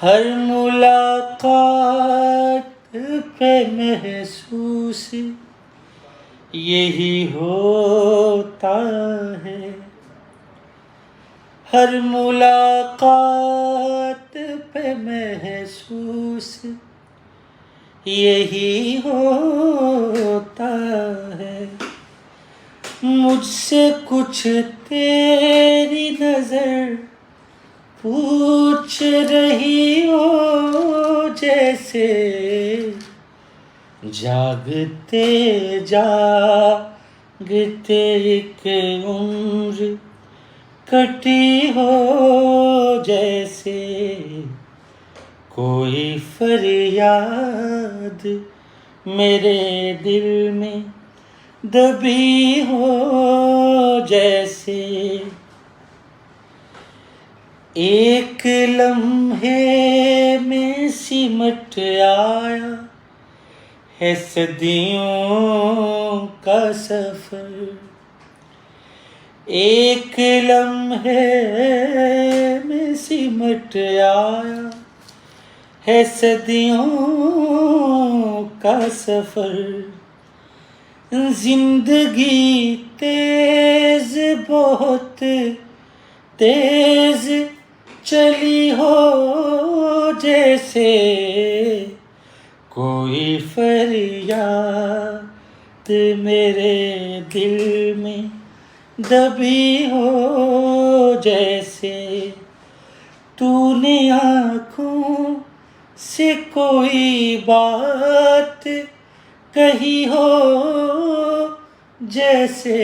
हर मुलाकात पे महसूस यही होता है। हर मुलाकात पे महसूस यही होता है। मुझसे कुछ तेरी नजर पूछ रही हो, जैसे जागते जागते एक उम्र कटी हो, जैसे कोई फरियाद मेरे दिल में दबी हो, जैसे एक लम्हे में सिमट आया है सदियों का सफर। एक लम्हे में सिमट आया है सदियों का सफर। जिंदगी तेज बहुत तेज चली हो, जैसे कोई फरियाद मेरे दिल में दबी हो, जैसे तूने आँखों से कोई बात कही हो, जैसे